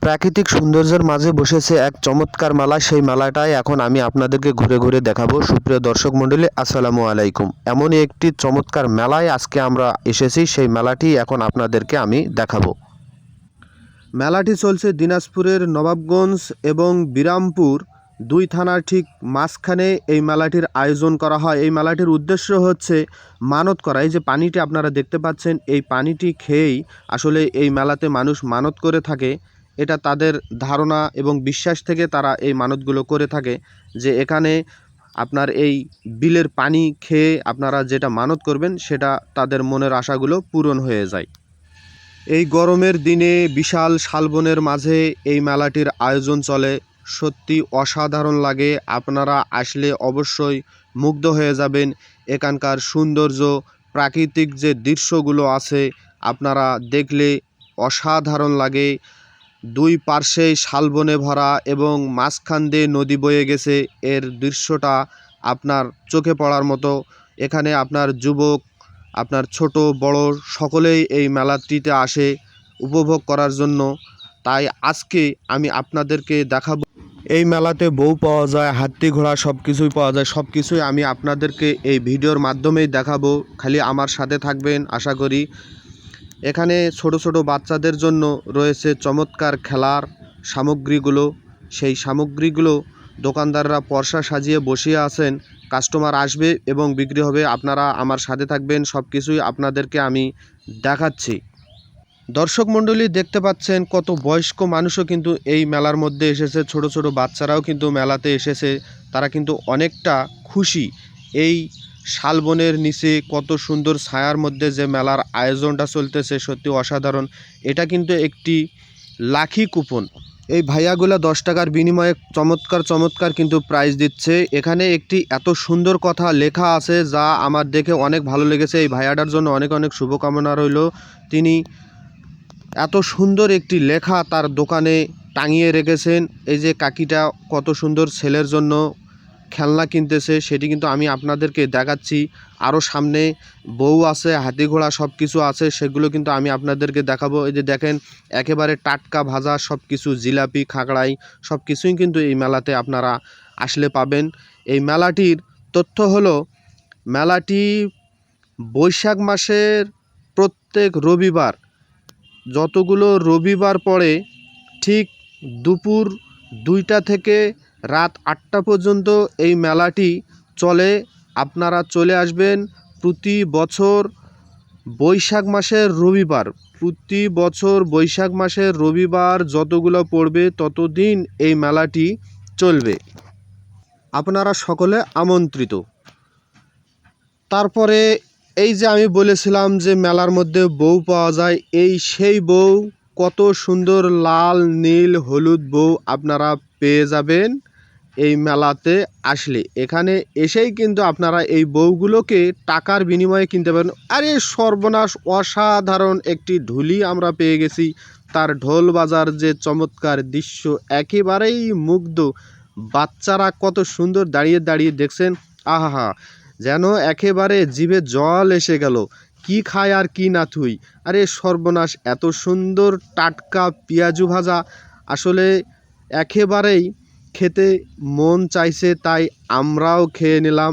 প্রাকৃতিক সৌন্দর্যের মাঝে বসেছে এক চমৎকার মেলা। সেই মেলাটাই এখন আমি আপনাদেরকে ঘুরে ঘুরে দেখাবো। সুপ্রিয় দর্শক মণ্ডলী, আসসালামু আলাইকুম। এমনই একটি চমৎকার মেলায় আজকে আমরা এসেছি, সেই মেলাটি এখন আপনাদেরকে আমি দেখাবো। মেলাটি চলছে দিনাজপুরের নবাবগঞ্জ এবং বিরামপুর দুই থানার ঠিক মাঝখানে এই মেলাটির আয়োজন করা হয়। এই মেলাটির উদ্দেশ্য হচ্ছে মানত করা। এই যে পানিটি আপনারা দেখতে পাচ্ছেন, এই পানিটি খেয়েই আসলে এই মেলাতে মানুষ মানত করে থাকে। এটা তাদের ধারণা এবং বিশ্বাস থেকে তারা এই মানতগুলো করে থাকে যে এখানে আপনার এই বিলের পানি খেয়ে আপনারা যেটা মানত করবেন সেটা তাদের মনের আশাগুলো পূরণ হয়ে যায়। এই গরমের দিনে বিশাল শালবনের মাঝে এই মেলাটির আয়োজন চলে। সত্যি অসাধারণ লাগে। আপনারা আসলে অবশ্যই মুগ্ধ হয়ে যাবেন। এখানকার সৌন্দর্য, প্রাকৃতিক যে দৃশ্যগুলো আছে আপনারা দেখলে অসাধারণ লাগে। দুই পার্শ্বেই শালবনে ভরা এবং মাঝখান দিয়ে নদী বয়ে গেছে। এর দৃশ্যটা আপনার চোখে পড়ার মতো। এখানে আপনার যুবক, আপনার ছোট বড় সকলেই এই মেলাটিতে আসে উপভোগ করার জন্য। তাই আজকে আমি আপনাদেরকে দেখাবো। এই মেলাতে বউ পাওয়া যায়, হাতি ঘোড়া সব কিছুই পাওয়া যায়। সব কিছুই আমি আপনাদেরকে এই ভিডিওর মাধ্যমেই দেখাবো। খালি আমার সাথে থাকবেন আশা করি। এখানে ছোট ছোট বাচ্চাদের জন্য রয়েছে চমৎকার খেলার সামগ্রীগুলো। সেই সামগ্রীগুলো দোকানদাররা পরশা সাজিয়ে বসিয়ে আছেন। কাস্টমার আসবে এবং বিক্রি হবে। আপনারা আমার সাথে থাকবেন, সব কিছুই আপনাদেরকে আমি দেখাচ্ছি। দর্শক মণ্ডলী, দেখতে পাচ্ছেন কত বয়স্ক মানুষও কিন্তু এই মেলার মধ্যে এসেছে। ছোট ছোট বাচ্চারাও কিন্তু মেলাতে এসেছে। তারা কিন্তু অনেকটা খুশি। এই শালবনের নিচে কত সুন্দর ছায়ার মধ্যে যে মেলার আয়োজনটা চলতেছে সত্যি অসাধারণ। এটা কিন্তু একটি লাকি কুপন। এই ভাইয়াগুলা 10 টাকার বিনিময়ে চমৎকার চমৎকার কিন্তু প্রাইজ দিচ্ছে। এখানে একটি এত সুন্দর কথা লেখা আছে যা আমার দেখে অনেক ভালো লেগেছে। এই ভাইয়াটার জন্য অনেক অনেক শুভকামনা রইল। তিনি এত সুন্দর একটি লেখা তার দোকানে টাঙিয়ে রেখেছেন। এই যে কাকিটা কত সুন্দর ছেলের জন্য খেলনা কিনতেছে সেটি কিন্তু আমি আপনাদেরকে দেখাচ্ছি। আরও সামনে বউ আছে, হাতি ঘোড়া সব কিছু আছে, সেগুলো কিন্তু আমি আপনাদেরকে দেখাবো। এই যে দেখেন একেবারে টাটকা ভাজা সব কিছু, জিলাপি, খাগড়াই সব কিছুই কিন্তু এই মেলাতে আপনারা আসলে পাবেন। এই মেলাটির তথ্য হলো, মেলাটি বৈশাখ মাসের প্রত্যেক রবিবার, যতগুলো রবিবার পড়ে ঠিক দুপুর 2টা থেকে রাত 8টা পর্যন্ত এই মেলাটি চলে। আপনারা চলে আসবেন প্রতি বছর বৈশাখ মাসের রবিবার। প্রতি বছর বৈশাখ মাসের রবিবার যতগুলো পড়বে ততদিন এই মেলাটি চলবে। আপনারা সকলে আমন্ত্রিত। তারপরে এই যে আমি বলেছিলাম যে মেলার মধ্যে বউ পাওয়া যায়, এই সেই বউ। কত সুন্দর লাল, নীল, হলুদ বউ আপনারা পেয়ে যাবেন এই মেলাতে আসলে। এখানে এসেই কিন্তু আপনারা এই বউগুলোকে টাকার বিনিময়ে কিনতে পারেন। আরে সর্বনাশ, অসাধারণ একটি ঢুলি আমরা পেয়ে গেছি। তার ঢোল বাজার যে চমৎকার দৃশ্য, একেবারেই মুগ্ধ। বাচ্চারা কত সুন্দর দাঁড়িয়ে দাঁড়িয়ে দেখছেন। আহা, যেন একেবারে জিভে জল এসে গেল। কি খায় আর কি না থুই। আরে সর্বনাশ, এত সুন্দর টাটকা পেঁয়াজু ভাজা, আসলে একেবারেই খেতে মন চাইছে, তাই আমরাও খেয়ে নিলাম।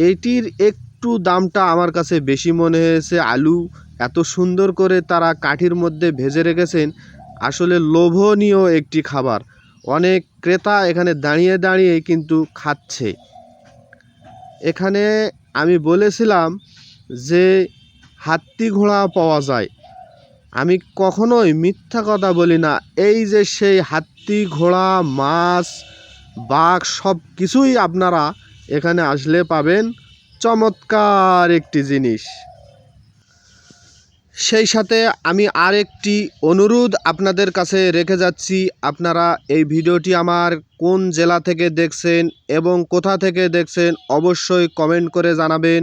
এইটির একটু দামটা আমার কাছে বেশি মনে হয়েছে। আলু এত সুন্দর করে তারা কাঠির মধ্যে ভেজে রেখেছেন, আসলে লোভনীয় একটি খাবার। অনেক ক্রেতা এখানে দাঁড়িয়ে দাঁড়িয়ে কিন্তু খাচ্ছে। এখানে আমি বলেছিলাম যে হাতি ঘোড়া পাওয়া যায়, আমি কখনোই মিথ্যা কথা বলি না। এই যে সেই হাতি ঘোড়া, মাছ, বাঘ সব কিছুই আপনারা এখানে আসলে পাবেন। চমৎকার একটি জিনিস। সেই সাথে আমি আরেকটি অনুরোধ আপনাদের কাছে রেখে যাচ্ছি। আপনারা এই ভিডিওটি আমার কোন জেলা থেকে দেখছেন এবং কোথা থেকে দেখছেন অবশ্যই কমেন্ট করে জানাবেন।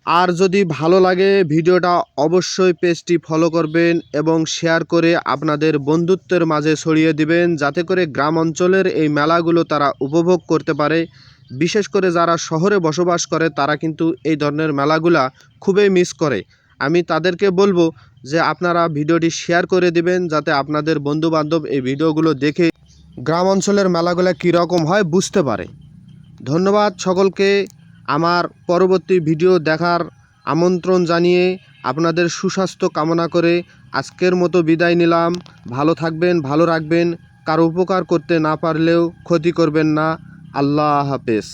আর যদি ভালো লাগে ভিডিওটা অবশ্যই পেজটি ফলো করবেন এবং শেয়ার করে আপনাদের বন্ধুত্বের মাঝে ছড়িয়ে দিবেন, যাতে করে গ্রাম অঞ্চলের এই মেলাগুলো তারা উপভোগ করতে পারে। বিশেষ করে যারা শহরে বসবাস করে তারা কিন্তু এই ধরনের মেলাগুলা খুবই মিস করে। আমি তাদেরকে বলবো যে আপনারা ভিডিওটি শেয়ার করে দিবেন, যাতে আপনাদের বন্ধুবান্ধব এই ভিডিওগুলো দেখে গ্রাম অঞ্চলের মেলাগুলো কীরকম হয় বুঝতে পারে। ধন্যবাদ সকলকে। আমার পরবর্তী ভিডিও দেখার আমন্ত্রণ জানিয়ে আপনাদের সুস্বাস্থ্য কামনা করে আজকের মতো বিদায় নিলাম। ভালো থাকবেন, ভালো রাখবেন, কারো উপকার করতে না পারলেও ক্ষতি করবেন না। আল্লাহ হাফেজ।